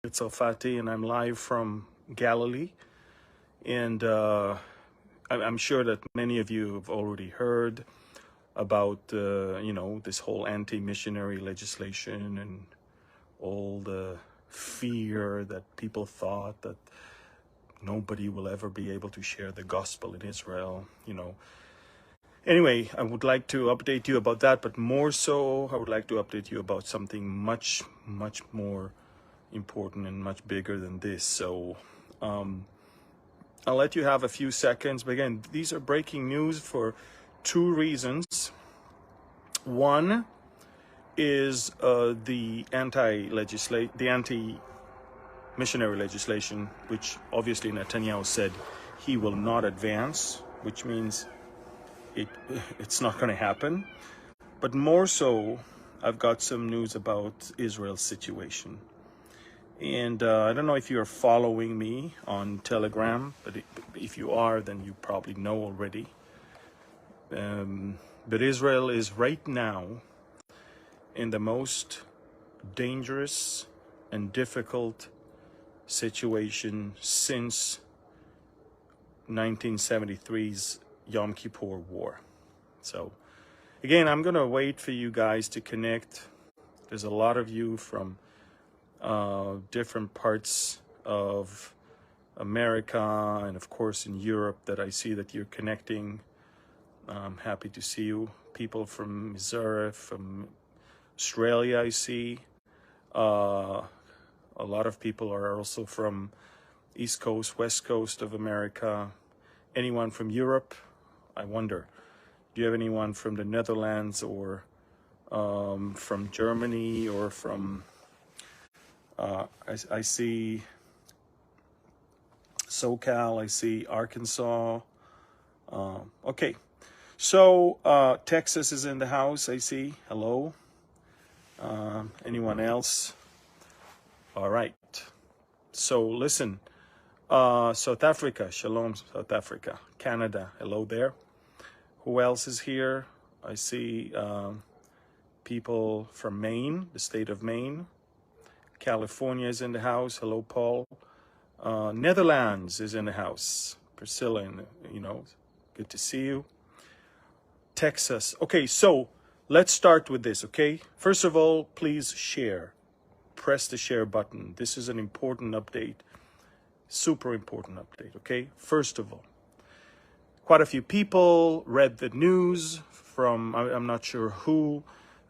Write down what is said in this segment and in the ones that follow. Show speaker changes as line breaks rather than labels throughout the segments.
It's Al-Fatih, and I'm live from Galilee. And I'm sure that many of you have already heard about, this whole anti-missionary legislation and all the fear that people thought that nobody will ever be able to share the gospel in Israel, Anyway, I would like to update you about that, but more so, I would like to update you about something much, much more important and much bigger than this. So I'll let you have a few seconds. But again, these are breaking news for two reasons. One is the anti-missionary legislation, which obviously Netanyahu said he will not advance, which means it's not going to happen. But more so, I've got some news about Israel's situation. And I don't know if you're following me on Telegram, but if you are, then you probably know already. But Israel is right now in the most dangerous and difficult situation since 1973's Yom Kippur War. So, again, I'm going to wait for you guys to connect. There's a lot of you from different parts of America and of course in Europe that I see that you're connecting. I'm happy to see you. People from Missouri, from Australia, I see. A lot of people are also from East Coast, West Coast of America. Anyone from Europe? I wonder, do you have anyone from the Netherlands or from Germany or from I see SoCal, I see Arkansas. Okay, so Texas is in the house, I see. Hello. Anyone else? All right. So listen, South Africa, shalom, South Africa. Canada, hello there. Who else is here? I see people from Maine, the state of Maine. California is in the house. Hello, Paul. Netherlands is in the house. Priscilla, good to see you. Texas. Okay, so let's start with this, okay? First of all, please share. Press the share button. This is an important update. Super important update, okay? First of all, quite a few people read the news from, I'm not sure who,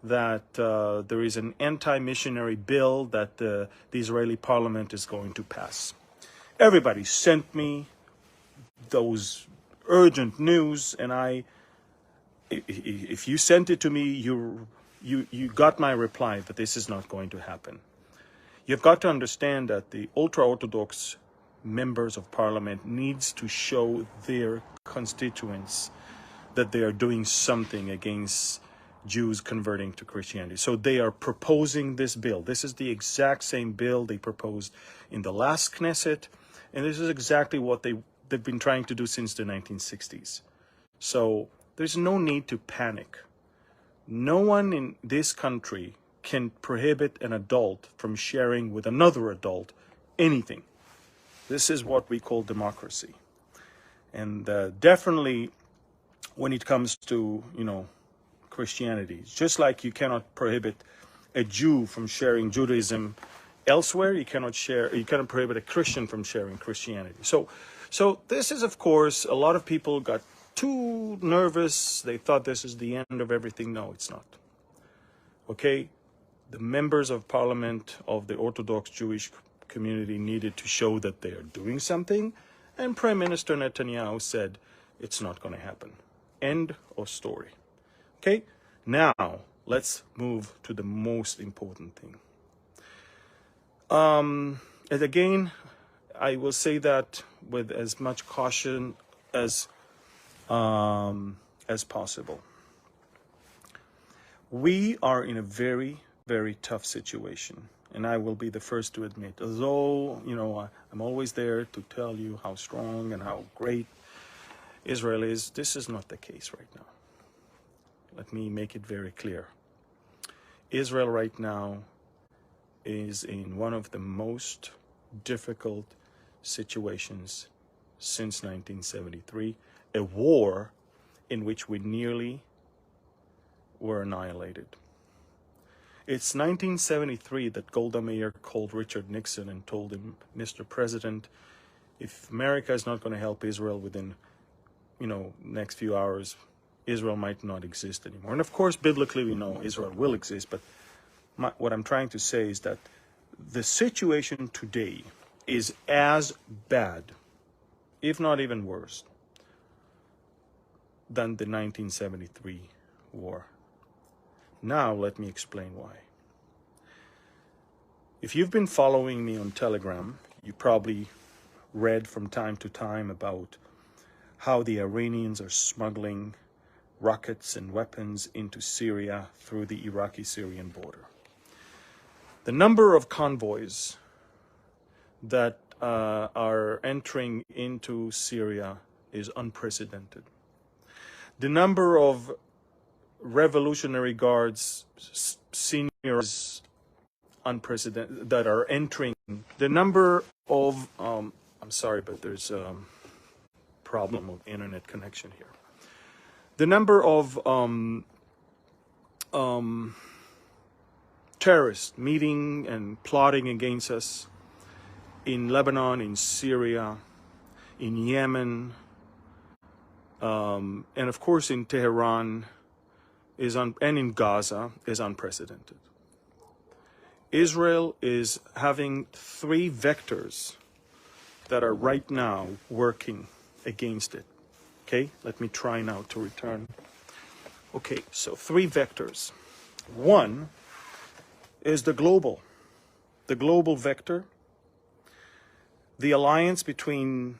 that there is an anti-missionary bill that the Israeli parliament is going to pass. Everybody sent me those urgent news, and if you sent it to me, you got my reply, but this is not going to happen. You've got to understand that the ultra-Orthodox members of parliament needs to show their constituents that they are doing something against Jews converting to Christianity. So they are proposing this bill. This is the exact same bill they proposed in the last Knesset, and this is exactly what they've been trying to do since the 1960s. So there's no need to panic. No one in this country can prohibit an adult from sharing with another adult anything. This is what we call democracy. And definitely when it comes to, Christianity, just like you cannot prohibit a Jew from sharing Judaism elsewhere, you cannot prohibit a Christian from sharing Christianity. So this is, of course, a lot of people got too nervous. They thought this is the end of everything. No, it's not. Okay? The members of parliament of the Orthodox Jewish community needed to show that they are doing something, and Prime Minister Netanyahu said it's not going to happen. End of story. Okay, now let's move to the most important thing. And again, I will say that with as much caution as possible. We are in a very, very tough situation. And I will be the first to admit, although, I'm always there to tell you how strong and how great Israel is, this is not the case right now. Let me make it very clear. Israel right now is in one of the most difficult situations since 1973, a war in which we nearly were annihilated. It's 1973 that Golda Meir called Richard Nixon and told him, Mr. President, if America is not going to help Israel within, next few hours, Israel might not exist anymore. And of course, biblically, we know Israel will exist, but what I'm trying to say is that the situation today is as bad, if not even worse, than the 1973 war. Now, let me explain why. If you've been following me on Telegram, you probably read from time to time about how the Iranians are smuggling rockets and weapons into Syria through the Iraqi-Syrian border. The number of convoys that are entering into Syria is unprecedented. The number of Revolutionary Guards, seniors, unprecedented, that are entering. The number of, I'm sorry, but there's a problem of internet connection here. The number of terrorists meeting and plotting against us in Lebanon, in Syria, in Yemen, and of course in Tehran, and in Gaza is unprecedented. Israel is having 3 vectors that are right now working against it. Okay, let me try now to return. Okay, so 3 vectors. One is the global vector, the alliance between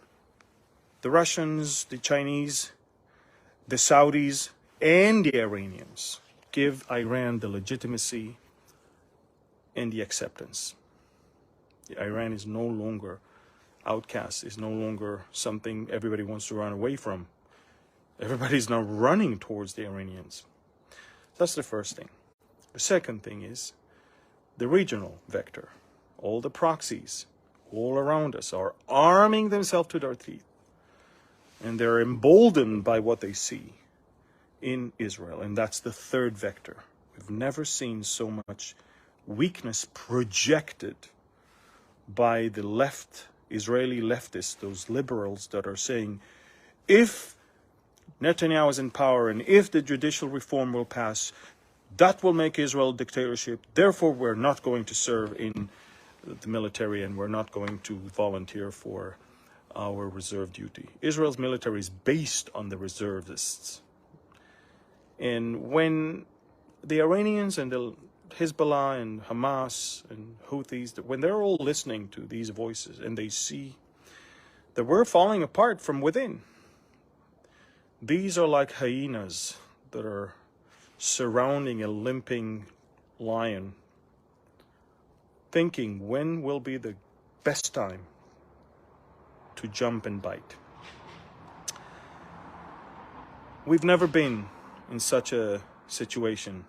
the Russians, the Chinese, the Saudis, and the Iranians give Iran the legitimacy and the acceptance. Iran is no longer outcast, is no longer something everybody wants to run away from. Everybody's now running towards the Iranians. That's the first thing. The second thing is the regional vector. All the proxies all around us are arming themselves to their teeth, and they're emboldened by what they see in Israel, and that's the third vector. We've never seen so much weakness projected by the left, Israeli leftists, those liberals that are saying, if Netanyahu is in power and if the judicial reform will pass, that will make Israel a dictatorship. Therefore, we're not going to serve in the military and we're not going to volunteer for our reserve duty. Israel's military is based on the reservists. And when the Iranians and the Hezbollah and Hamas and Houthis, when they're all listening to these voices and they see that we're falling apart from within, these are like hyenas that are surrounding a limping lion, thinking when will be the best time to jump and bite. We've never been in such a situation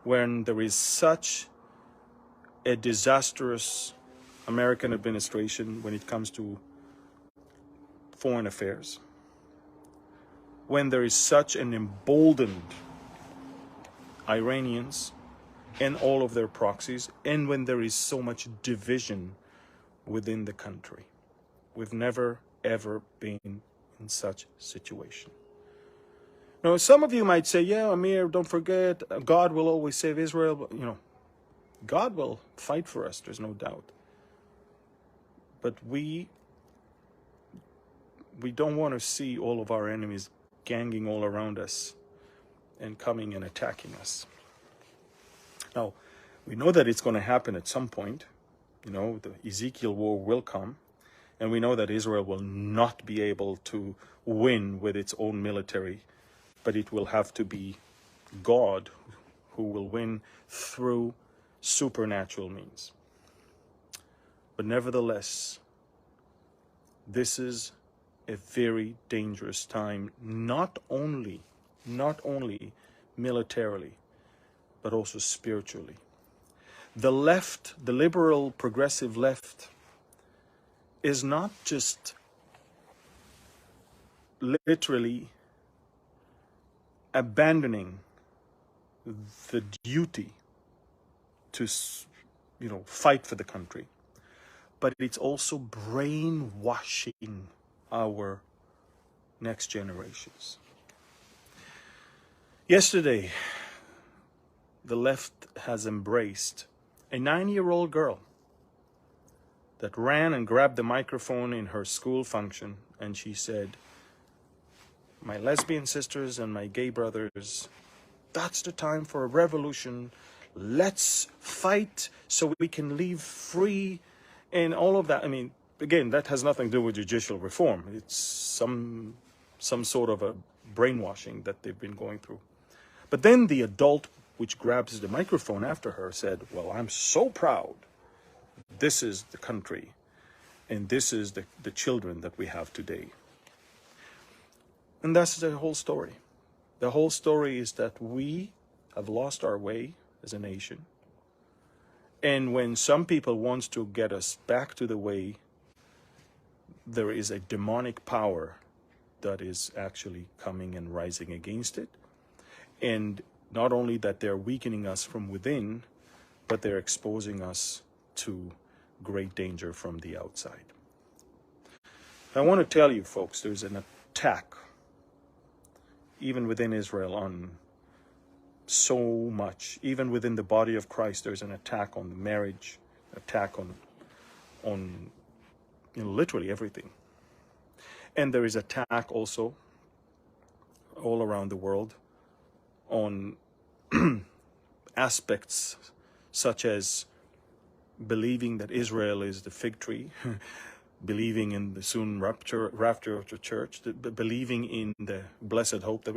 when there is such a disastrous American administration when it comes to foreign affairs, when there is such an emboldened Iranians and all of their proxies, and when there is so much division within the country. We've never, ever been in such situation. Now, some of you might say, yeah, Amir, don't forget, God will always save Israel. But, God will fight for us, there's no doubt. But we don't want to see all of our enemies ganging all around us and coming and attacking us. Now, we know that it's going to happen at some point. The Ezekiel war will come. And we know that Israel will not be able to win with its own military, but it will have to be God who will win through supernatural means. But nevertheless, this is a very dangerous time, not only militarily, but also spiritually. The left, the liberal progressive left, is not just literally abandoning the duty to, fight for the country, but it's also brainwashing our next generations. Yesterday, the left has embraced a 9-year-old girl that ran and grabbed the microphone in her school function, and she said, "My lesbian sisters and my gay brothers, that's the time for a revolution. Let's fight so we can live free," and all of that. I mean, again, that has nothing to do with judicial reform. It's some sort of a brainwashing that they've been going through. But then the adult, which grabs the microphone after her, said, "Well, I'm so proud. This is the country, and this is the children that we have today." And that's the whole story. The whole story is that we have lost our way as a nation. And when some people want to get us back to the way, there is a demonic power that is actually coming and rising against it. And not only that they're weakening us from within, but they're exposing us to great danger from the outside. I want to tell you, folks, there's an attack, even within Israel, on so much. Even within the body of Christ, there's an attack on the marriage, attack on literally everything. And there is attack also all around the world on aspects such as believing that Israel is the fig tree, believing in the soon rapture of the church, believing in the blessed hope.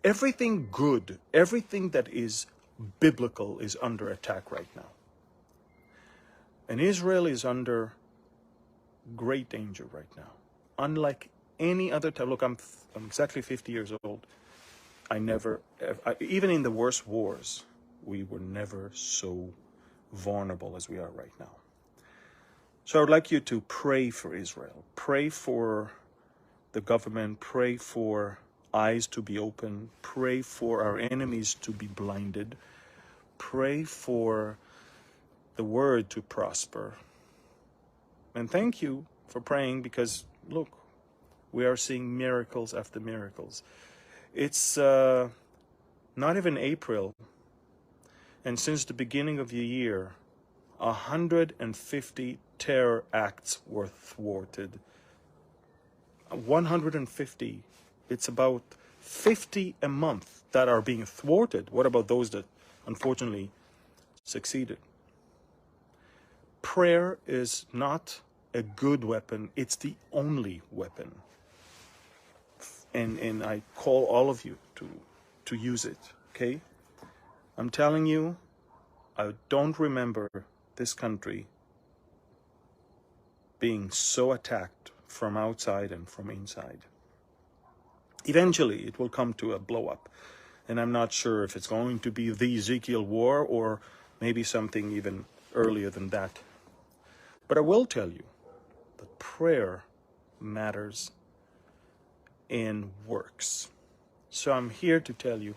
Everything good, everything that is biblical is under attack right now. And Israel is under great danger right now. Unlike any other time. Look, I'm exactly 50 years old. Even in the worst wars, we were never so vulnerable as we are right now. So I would like you to pray for Israel. Pray for the government. Pray for eyes to be open. Pray for our enemies to be blinded. Pray for the word to prosper. And thank you for praying, because, look, we are seeing miracles after miracles. It's not even April, and since the beginning of the year, 150 terror acts were thwarted. 150. It's about 50 a month that are being thwarted. What about those that unfortunately succeeded? Prayer is not a good weapon. It's the only weapon. And I call all of you to use it, okay? I'm telling you, I don't remember this country being so attacked from outside and from inside. Eventually, it will come to a blow-up. And I'm not sure if it's going to be the Ezekiel war or maybe something even earlier than that. But I will tell you that prayer matters and works. So I'm here to tell you,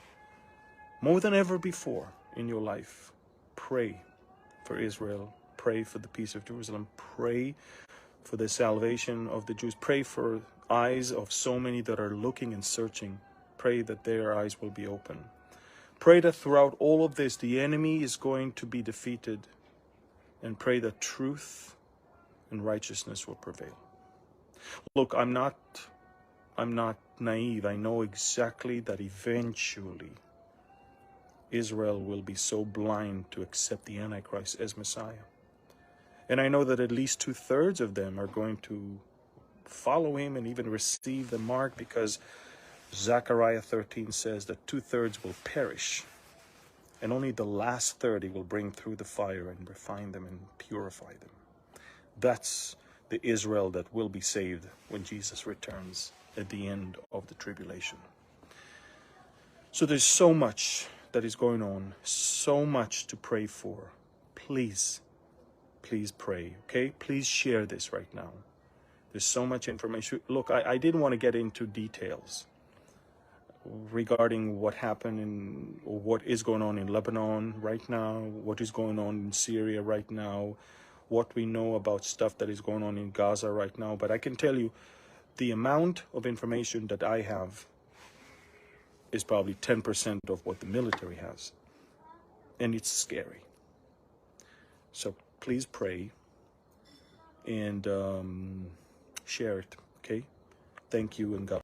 more than ever before in your life, pray for Israel. Pray for the peace of Jerusalem. Pray for the salvation of the Jews. Pray for eyes of so many that are looking and searching. Pray that their eyes will be open. Pray that throughout all of this, the enemy is going to be defeated. And pray that truth and righteousness will prevail. Look, I'm not naive. I know exactly that eventually Israel will be so blind to accept the Antichrist as Messiah. And I know that at least 2/3 of them are going to follow him and even receive the mark, because Zechariah 13 says that 2/3 will perish, and only the last 30 will bring through the fire and refine them and purify them. That's the Israel that will be saved when Jesus returns at the end of the tribulation. So there's so much that is going on, so much to pray for. please pray, okay? Please share this right now. There's so much information. Look, I didn't want to get into details regarding what happened or what is going on in Lebanon right now, what is going on in Syria right now, what we know about stuff that is going on in Gaza right now. But I can tell you the amount of information that I have is probably 10% of what the military has. And it's scary. So please pray and share it, okay? Thank you and God.